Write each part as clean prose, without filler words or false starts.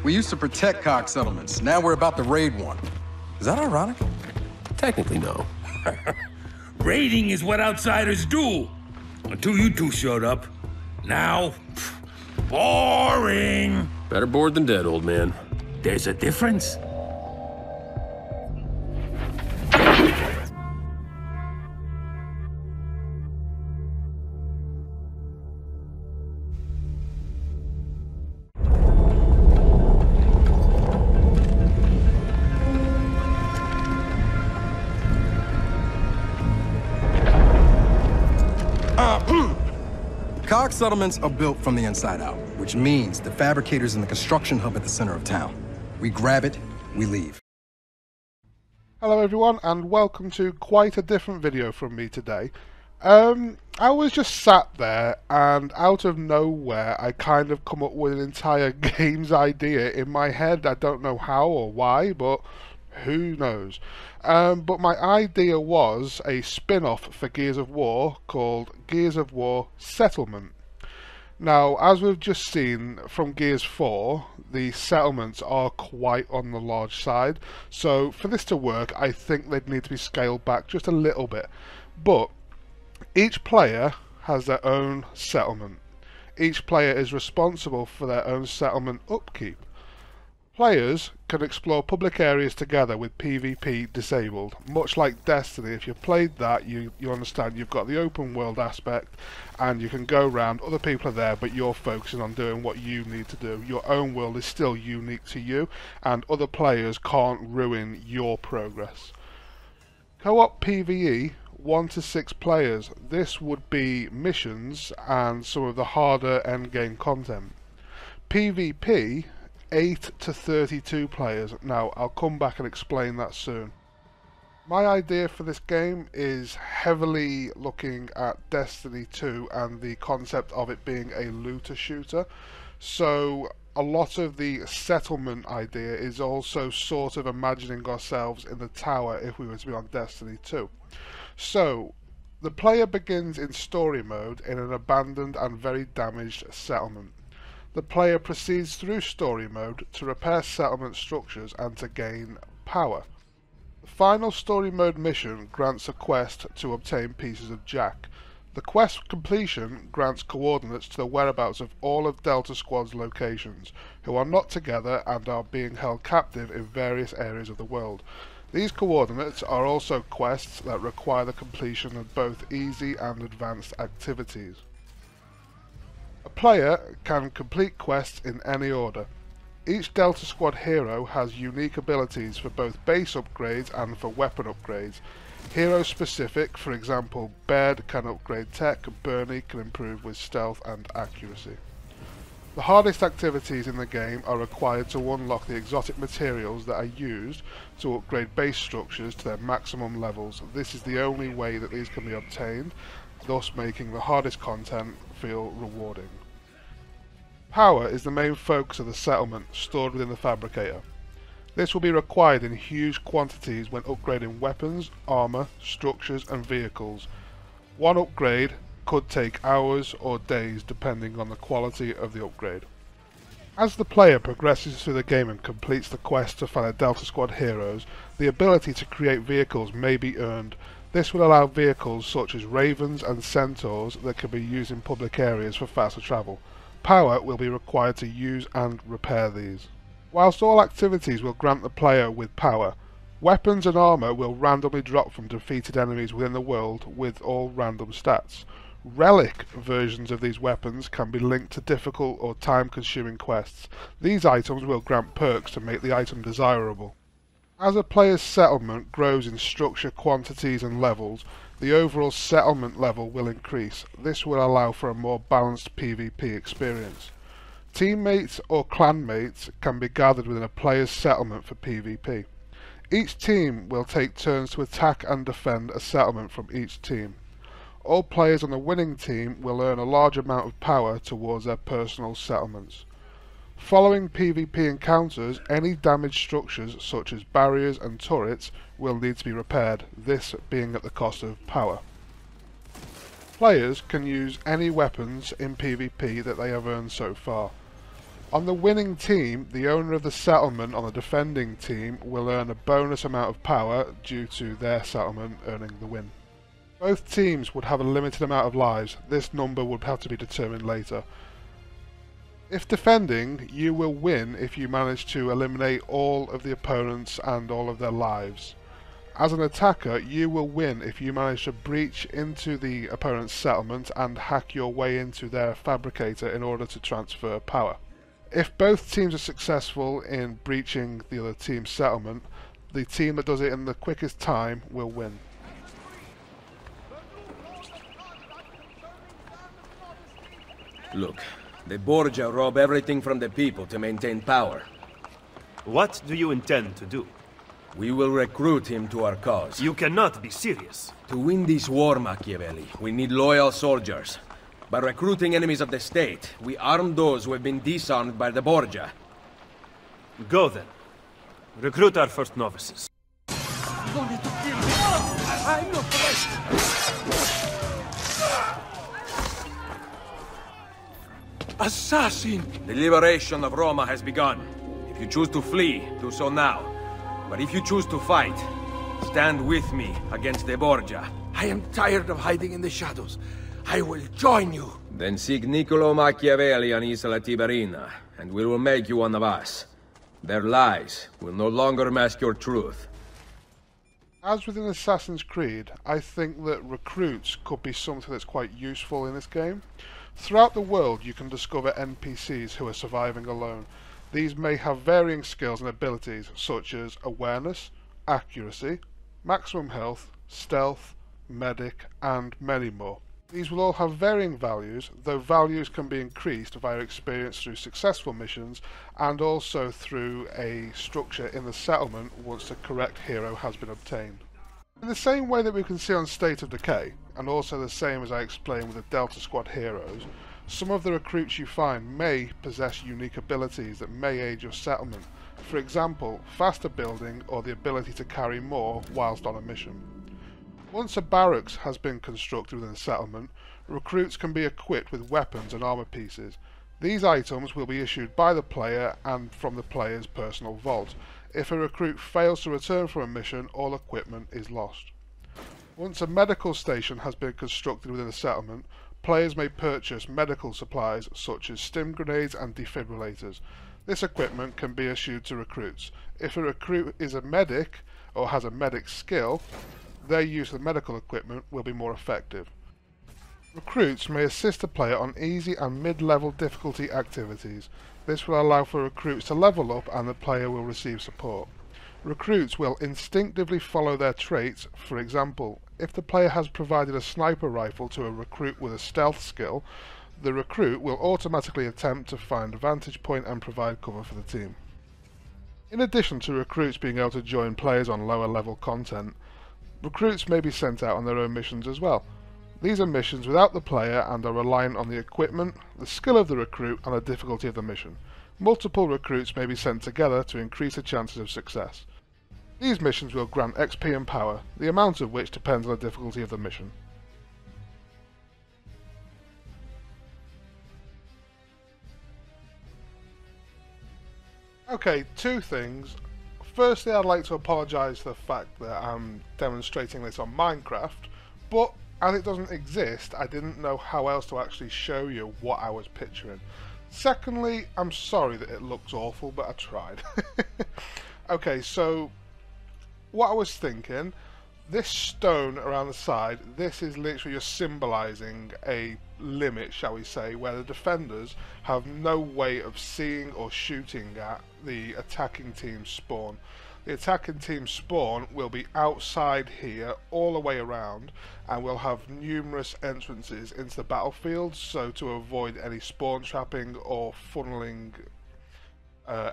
We used to protect Cog settlements. Now we're about to raid one. Is that ironic? Technically, no. Raiding is what outsiders do. Until you two showed up. Now, boring. Better bored than dead, old man. There's a difference. Cog settlements are built from the inside out, which means the fabricators in the construction hub at the center of town. We grab it, we leave. Hello everyone, and welcome to quite a different video from me today. I was just sat there, and out of nowhere I kind of come up with an entire game's idea in my head. I don't know how or why, but who knows. But my idea was a spin-off for Gears of War called Gears of War Settlement. Now, as we've just seen from Gears 4, the settlements are quite on the large side, so for this to work I think they'd need to be scaled back just a little bit. But each player has their own settlement. Each player is responsible for their own settlement upkeep. Players can explore public areas together with PvP disabled. Much like Destiny, if you've played that, you understand you've got the open world aspect and you can go around, other people are there, but you're focusing on doing what you need to do. Your own world is still unique to you and other players can't ruin your progress. Co-op PvE, 1 to 6 players. This would be missions and some of the harder endgame content. PvP, 8 to 32 players. Now, I'll come back and explain that soon. My idea for this game is heavily looking at Destiny 2 and the concept of it being a looter shooter. So a lot of the settlement idea is also sort of imagining ourselves in the tower if we were to be on Destiny 2. So the player begins in story mode in an abandoned and very damaged settlement. The player proceeds through story mode to repair settlement structures and to gain power. The final story mode mission grants a quest to obtain pieces of Jack. The quest completion grants coordinates to the whereabouts of all of Delta Squad's locations, who are not together and are being held captive in various areas of the world. These coordinates are also quests that require the completion of both easy and advanced activities. A player can complete quests in any order. Each Delta Squad hero has unique abilities for both base upgrades and for weapon upgrades. Hero specific, for example, Baird can upgrade tech, Bernie can improve with stealth and accuracy. The hardest activities in the game are required to unlock the exotic materials that are used to upgrade base structures to their maximum levels. This is the only way that these can be obtained, thus making the hardest content feel rewarding. Power is the main focus of the settlement, stored within the fabricator. This will be required in huge quantities when upgrading weapons, armor, structures and vehicles. One upgrade could take hours or days depending on the quality of the upgrade. As the player progresses through the game and completes the quest to find the Delta Squad heroes, the ability to create vehicles may be earned. This will allow vehicles such as Ravens and Centaurs that can be used in public areas for faster travel. Power will be required to use and repair these. Whilst all activities will grant the player with power, weapons and armor will randomly drop from defeated enemies within the world with all random stats. Relic versions of these weapons can be linked to difficult or time-consuming quests. These items will grant perks to make the item desirable. As a player's settlement grows in structure, quantities and levels, the overall settlement level will increase. This will allow for a more balanced PvP experience. Teammates or clanmates can be gathered within a player's settlement for PvP. Each team will take turns to attack and defend a settlement from each team. All players on the winning team will earn a large amount of power towards their personal settlements. Following PvP encounters, any damaged structures such as barriers and turrets will need to be repaired, this being at the cost of power. Players can use any weapons in PvP that they have earned so far. On the winning team, the owner of the settlement on the defending team will earn a bonus amount of power due to their settlement earning the win. Both teams would have a limited amount of lives. This number would have to be determined later. If defending, you will win if you manage to eliminate all of the opponents and all of their lives. As an attacker, you will win if you manage to breach into the opponent's settlement and hack your way into their fabricator in order to transfer power. If both teams are successful in breaching the other team's settlement, the team that does it in the quickest time will win. Look, the Borgia rob everything from the people to maintain power. What do you intend to do? We will recruit him to our cause. You cannot be serious. To win this war, Machiavelli, we need loyal soldiers. By recruiting enemies of the state, we arm those who have been disarmed by the Borgia. Go then. Recruit our first novices. Assassin! The liberation of Roma has begun. If you choose to flee, do so now. But if you choose to fight, stand with me against the Borgia. I am tired of hiding in the shadows. I will join you. Then seek Niccolo Machiavelli on Isola Tiberina, and we will make you one of us. Their lies will no longer mask your truth. As with an Assassin's Creed, I think that recruits could be something that's quite useful in this game. Throughout the world you can discover NPCs who are surviving alone. These may have varying skills and abilities such as awareness, accuracy, maximum health, stealth, medic, and many more. These will all have varying values, though values can be increased via experience through successful missions and also through a structure in the settlement once the correct hero has been obtained. In the same way that we can see on State of Decay, and also the same as I explained with the Delta Squad heroes, some of the recruits you find may possess unique abilities that may aid your settlement. For example, faster building or the ability to carry more whilst on a mission. Once a barracks has been constructed within a settlement, recruits can be equipped with weapons and armor pieces. These items will be issued by the player and from the player's personal vault. If a recruit fails to return from a mission, all equipment is lost. Once a medical station has been constructed within a settlement, players may purchase medical supplies such as stim grenades and defibrillators. This equipment can be issued to recruits. If a recruit is a medic or has a medic skill, their use of medical equipment will be more effective. Recruits may assist a player on easy and mid-level difficulty activities. This will allow for recruits to level up and the player will receive support. Recruits will instinctively follow their traits. For example, if the player has provided a sniper rifle to a recruit with a stealth skill, the recruit will automatically attempt to find a vantage point and provide cover for the team. In addition to recruits being able to join players on lower level content, recruits may be sent out on their own missions as well. These are missions without the player and are reliant on the equipment, the skill of the recruit and the difficulty of the mission. Multiple recruits may be sent together to increase the chances of success. These missions will grant XP and power, the amount of which depends on the difficulty of the mission. Okay, two things. Firstly, I'd like to apologise for the fact that I'm demonstrating this on Minecraft, but as it doesn't exist, I didn't know how else to actually show you what I was picturing. Secondly, I'm sorry that it looks awful, but I tried. Okay, so what I was thinking, this stone around the side, this is literally just symbolising a limit, shall we say, where the defenders have no way of seeing or shooting at the attacking team's spawn. The attacking team's spawn will be outside here all the way around and will have numerous entrances into the battlefield, so to avoid any spawn trapping or funneling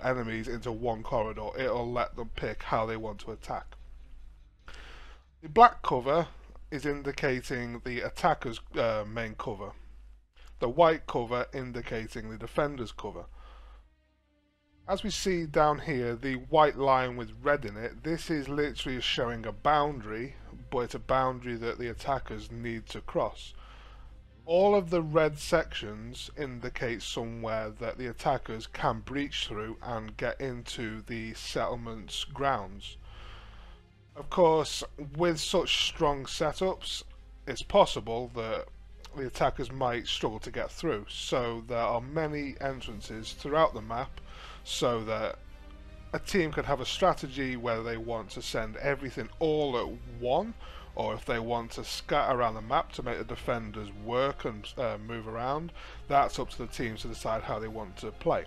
enemies into one corridor, it'll let them pick how they want to attack. The black cover is indicating the attacker's main cover, the white cover indicating the defender's cover. As we see down here, the white line with red in it, this is literally showing a boundary, but it's a boundary that the attackers need to cross. All of the red sections indicate somewhere that the attackers can breach through and get into the settlement's grounds. Of course, with such strong setups, it's possible that the attackers might struggle to get through, so there are many entrances throughout the map so that a team could have a strategy whether they want to send everything all at one, or if they want to scatter around the map to make the defenders work and move around. That's up to the teams to decide how they want to play.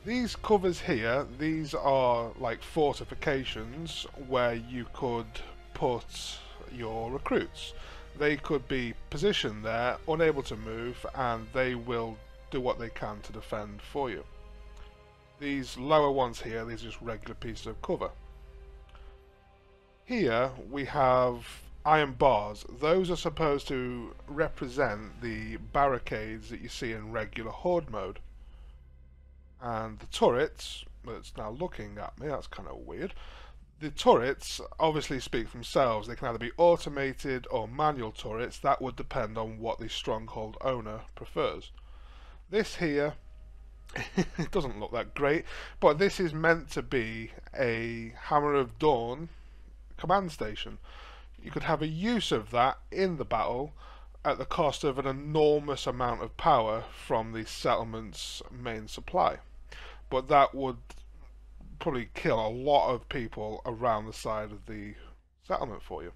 These covers here, these are like fortifications where you could put your recruits. They could be positioned there, unable to move, and they will do what they can to defend for you. These lower ones here, these are just regular pieces of cover. Here we have iron bars. Those are supposed to represent the barricades that you see in regular horde mode. And the turrets, that's now looking at me, that's kind of weird. The turrets obviously speak for themselves. They can either be automated or manual turrets. That would depend on what the stronghold owner prefers. This here, it doesn't look that great, but this is meant to be a Hammer of Dawn command station. You could have a use of that in the battle at the cost of an enormous amount of power from the settlement's main supply. But that would probably kill a lot of people around the side of the settlement for you.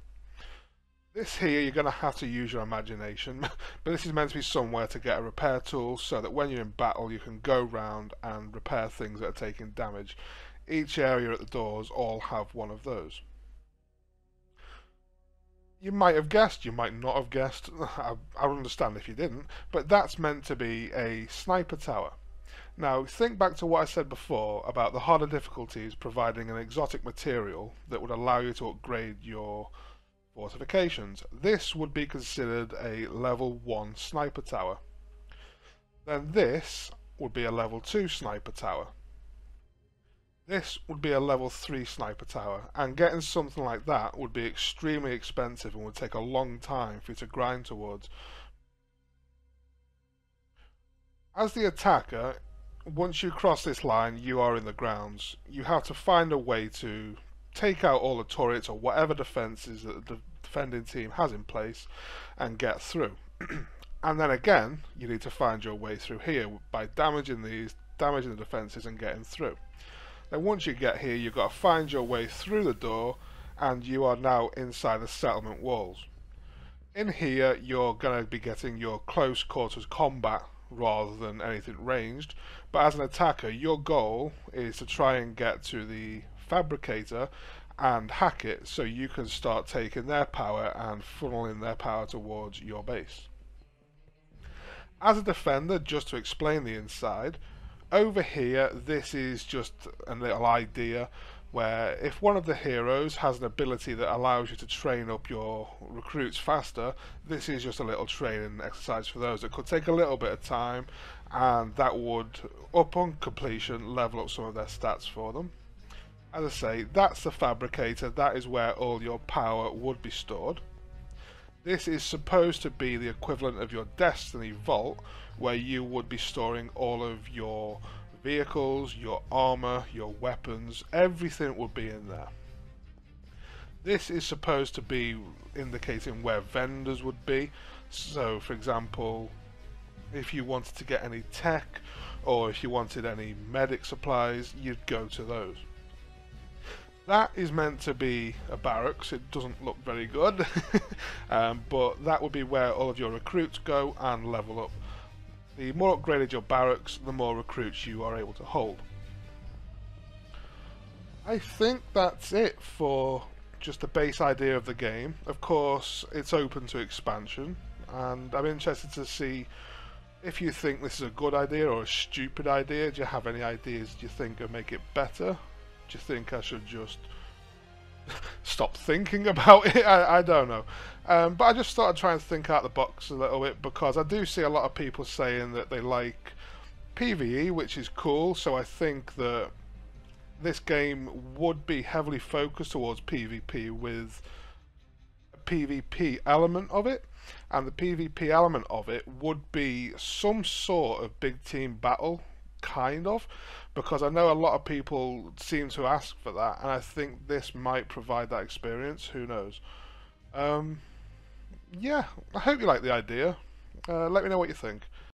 This here, you're going to have to use your imagination, but this is meant to be somewhere to get a repair tool so that when you're in battle you can go round and repair things that are taking damage. Each area at the doors all have one of those. You might have guessed, you might not have guessed, I understand if you didn't, but that's meant to be a sniper tower. Now, think back to what I said before about the harder difficulties providing an exotic material that would allow you to upgrade your fortifications. This would be considered a level 1 sniper tower. Then this would be a level 2 sniper tower. This would be a level 3 sniper tower, and getting something like that would be extremely expensive and would take a long time for you to grind towards. As the attacker, once you cross this line, you are in the grounds. You have to find a way to take out all the turrets or whatever defences that the defending team has in place and get through. And then again, you need to find your way through here by damaging these, damaging the defences and getting through. Then once you get here, you've got to find your way through the door and you are now inside the settlement walls. In here, you're going to be getting your close quarters combat rather than anything ranged, but as an attacker your goal is to try and get to the fabricator and hack it so you can start taking their power and funneling their power towards your base. As a defender, just to explain the inside, over here this is just a little idea where if one of the heroes has an ability that allows you to train up your recruits faster, this is just a little training exercise for those. It could take a little bit of time and that would, upon completion, level up some of their stats for them. As I say, that's the fabricator, that is where all your power would be stored. This is supposed to be the equivalent of your Destiny Vault, where you would be storing all of your vehicles, your armor, your weapons, everything would be in there. This is supposed to be indicating where vendors would be. So for example, if you wanted to get any tech or if you wanted any medic supplies, you'd go to those. That is meant to be a barracks. It doesn't look very good but that would be where all of your recruits go and level up. The more upgraded your barracks, the more recruits you are able to hold. I think that's it for just the base idea of the game. Of course, it's open to expansion, and I'm interested to see if you think this is a good idea or a stupid idea. Do you have any ideas you think would make it better? Do you think I should just stop thinking about it? I don't know. But I just thought I'd try and think out the box a little bit, because I do see a lot of people saying that they like PvE, which is cool, so I think that this game would be heavily focused towards PvP with PvP element of it, and the PvP element of it would be some sort of big team battle, kind of, because I know a lot of people seem to ask for that, and I think this might provide that experience. Who knows? Yeah, I hope you like the idea. Let me know what you think.